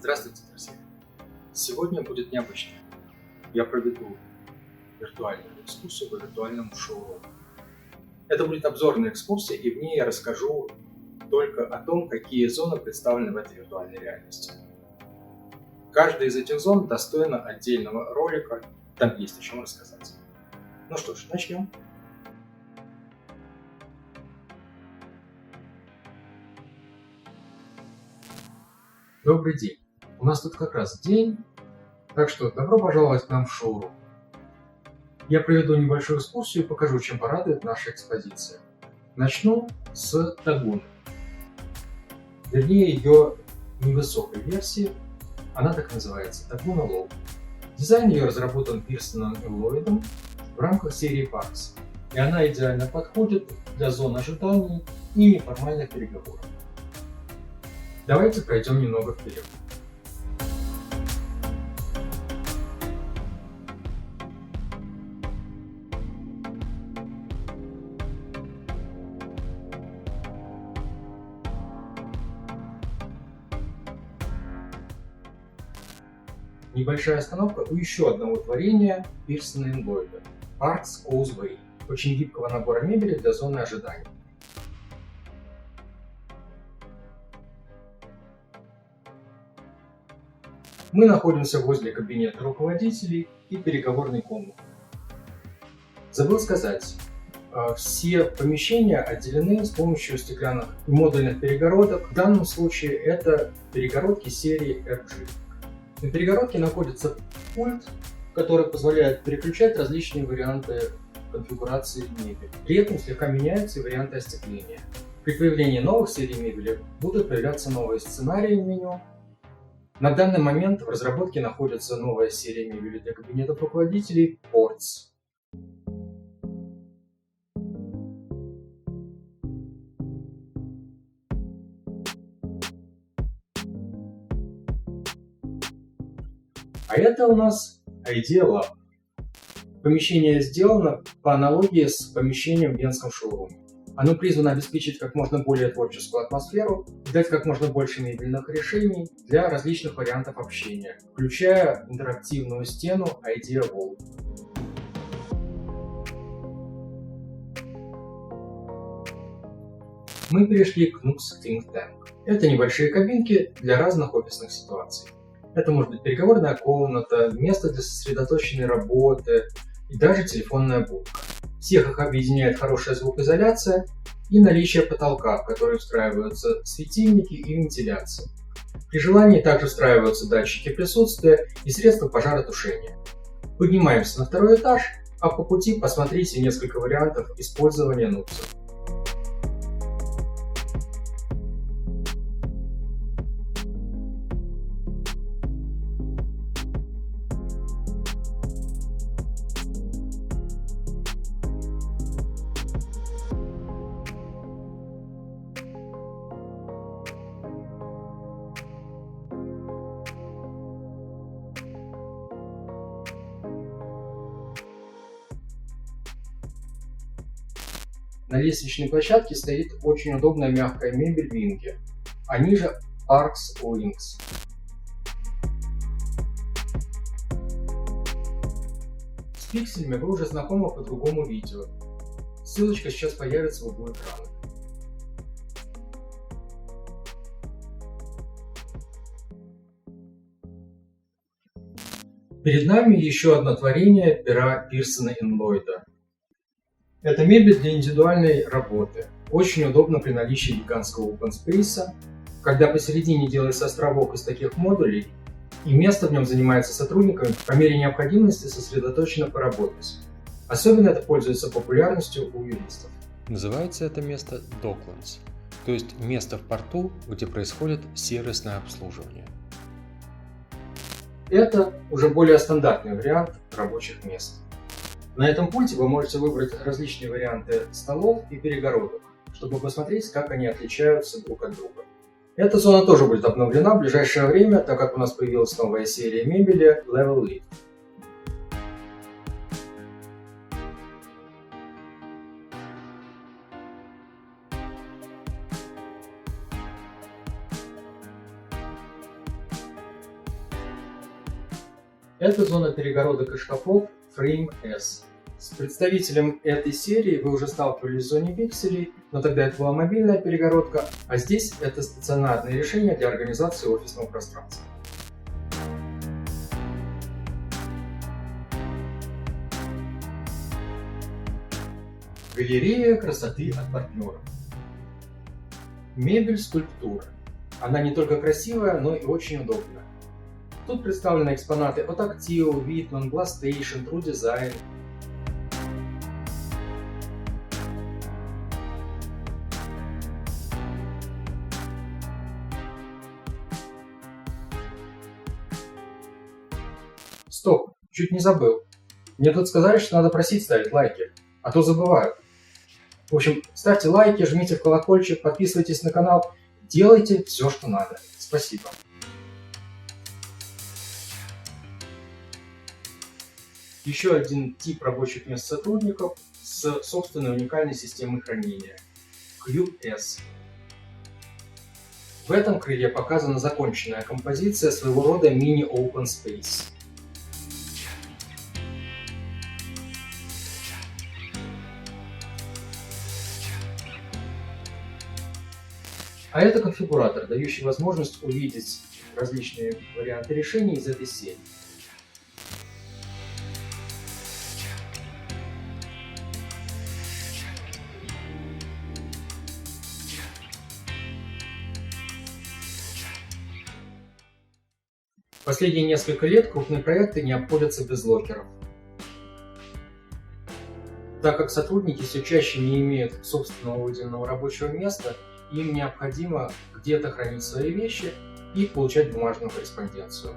Здравствуйте, друзья! Сегодня будет необычно. Я проведу виртуальную экскурсию по виртуальному шоуруму. Это будет обзорная экскурсия, и в ней я расскажу только о том, какие зоны представлены в этой виртуальной реальности. Каждая из этих зон достойна отдельного ролика, там есть о чем рассказать. Ну что ж, начнем. Добрый день! У нас тут как раз день, так что добро пожаловать к нам в шоурум. Я проведу небольшую экскурсию и покажу, чем порадует наша экспозиция. Начну с Тагуны. Вернее, ее невысокой версии, она так называется, Тагуна Low. Дизайн ее разработан Пирсоном и Ллойдом в рамках серии Parks, и она идеально подходит для зон ожиданий и неформальных переговоров. Давайте пройдем немного вперед. Небольшая остановка у еще одного творения Пирсона и Ллойда – Parks Causeway, очень гибкого набора мебели для зоны ожидания. Мы находимся возле кабинета руководителей и переговорной комнаты. Забыл сказать, все помещения отделены с помощью стеклянных и модульных перегородок. В данном случае это перегородки серии RG. На перегородке находится пульт, который позволяет переключать различные варианты конфигурации мебели. При этом слегка меняются и варианты остекления. При появлении новых серий мебели будут появляться новые сценарии в меню. На данный момент в разработке находится новая серия мебели для кабинетов руководителей Ports. А это у нас Idea Lab. Помещение сделано по аналогии с помещением в венском шоуруме. Оно призвано обеспечить как можно более творческую атмосферу и дать как можно больше мебельных решений для различных вариантов общения, включая интерактивную стену Idea Wall. Мы перешли к Nux Think Tank. Это небольшие кабинки для разных офисных ситуаций. Это может быть переговорная комната, место для сосредоточенной работы и даже телефонная будка. Всех их объединяет хорошая звукоизоляция и наличие потолка, в который встраиваются светильники и вентиляция. При желании также встраиваются датчики присутствия и средства пожаротушения. Поднимаемся на второй этаж, а по пути посмотрите несколько вариантов использования нукса. На лестничной площадке стоит очень удобная мягкая мебель Винги, а ниже Parks Links. С пикселями вы уже знакомы по другому видео. Ссылочка сейчас появится в углу экрана. Перед нами еще одно творение пера Пирсона и Ллойда. Это мебель для индивидуальной работы. Очень удобно при наличии гигантского open space, когда посередине делается островок из таких модулей, и место в нем занимается сотрудниками по мере необходимости сосредоточенно поработать. Особенно это пользуется популярностью у юристов. Называется это место Docklands, то есть место в порту, где происходит сервисное обслуживание. Это уже более стандартный вариант рабочих мест. На этом пульте вы можете выбрать различные варианты столов и перегородок, чтобы посмотреть, как они отличаются друг от друга. Эта зона тоже будет обновлена в ближайшее время, так как у нас появилась новая серия мебели Level Lift. Это зона перегородок и шкафов Frame S. С представителем этой серии вы уже сталкивались в зоне пикселей, но тогда это была мобильная перегородка, а здесь это стационарное решение для организации офисного пространства. Галерея красоты от партнеров. Мебель скульптура. Она не только красивая, но и очень удобная. Тут представлены экспонаты от Actio, Whitman, Glastation, True Design. Стоп, чуть не забыл. Мне тут сказали, что надо просить ставить лайки, а то забываю. В общем, ставьте лайки, жмите в колокольчик, подписывайтесь на канал, делайте все, что надо. Спасибо. Еще один тип рабочих мест сотрудников с собственной уникальной системой хранения – QS. В этом крыле показана законченная композиция, своего рода мини-open space. А это конфигуратор, дающий возможность увидеть различные варианты решений из этой серии. Последние несколько лет крупные проекты не обходятся без локеров. Так как сотрудники все чаще не имеют собственного выделенного рабочего места, им необходимо где-то хранить свои вещи и получать бумажную корреспонденцию.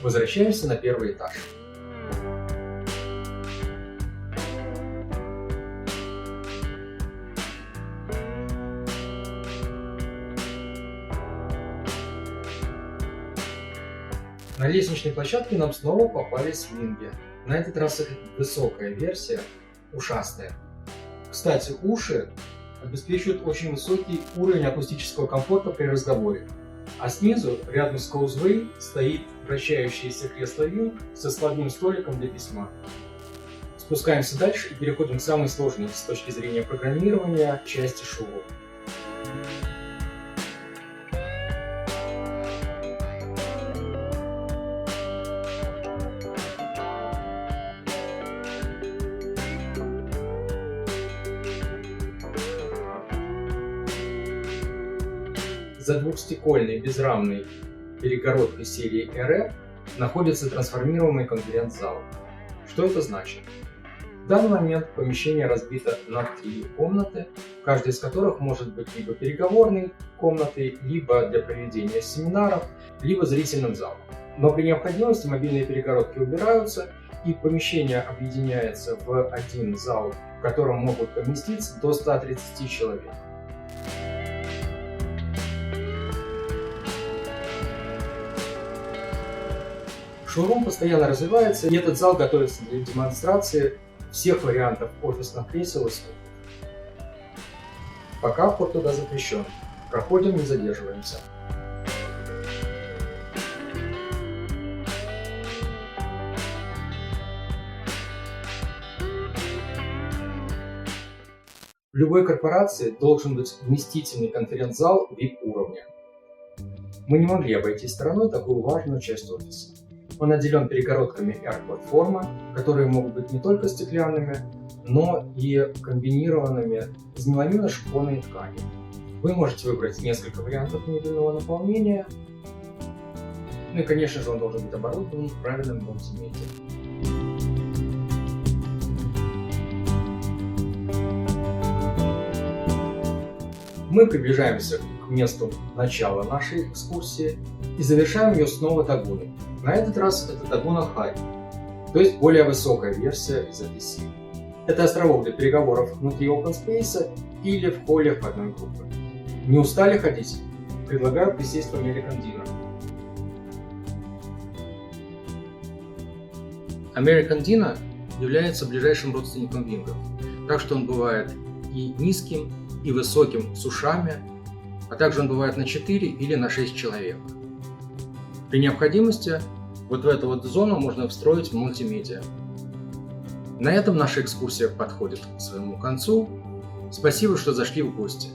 Возвращаемся на первый этаж. На лестничной площадке нам снова попались свинги. На этот раз это высокая версия, ушастая. Кстати, уши обеспечивают очень высокий уровень акустического комфорта при разговоре. А снизу, рядом с Causeway, стоит вращающееся кресло View со складным столиком для письма. Спускаемся дальше и переходим к самой сложной с точки зрения программирования части шоу. За двухстекольной безрамной перегородкой серии RF находится трансформируемый конференц-зал. Что это значит? В данный момент помещение разбито на 3 комнаты, каждая из которых может быть либо переговорной комнатой, либо для проведения семинаров, либо зрительным залом. Но при необходимости мобильные перегородки убираются, и помещение объединяется в один зал, в котором могут поместиться до 130 человек. Шоурум постоянно развивается, и этот зал готовится для демонстрации всех вариантов офисных кресел и стульев. Пока вход туда запрещен. Проходим, не задерживаемся. В любой корпорации должен быть вместительный конференц-зал VIP-уровня. Мы не могли обойти стороной такую важную часть офиса. Он отделен перегородками R-платформа, которые могут быть не только стеклянными, но и комбинированными из меламино-шифонной ткани. Вы можете выбрать несколько вариантов мебельного наполнения. Ну и, конечно же, он должен быть оборудован в правильном мультимедиа. Мы приближаемся к месту начала нашей экскурсии и завершаем ее снова Дагуной. На этот раз это Дагуна High, то есть более высокая версия из этой серии. Это островок для переговоров внутри Open Space или в холле входной группы. Не устали ходить? Предлагаю присесть в American Dinner. American Dinner является ближайшим родственником вингов, так что он бывает и низким, и высоким с ушами, а также он бывает на 4 или на 6 человек. При необходимости Вот в эту вот зону можно встроить мультимедиа. На этом наша экскурсия подходит к своему концу. Спасибо, что зашли в гости.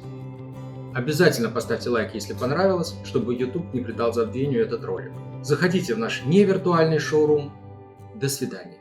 Обязательно поставьте лайк, если понравилось, чтобы YouTube не придал забвению этот ролик. Заходите в наш невиртуальный шоурум. До свидания.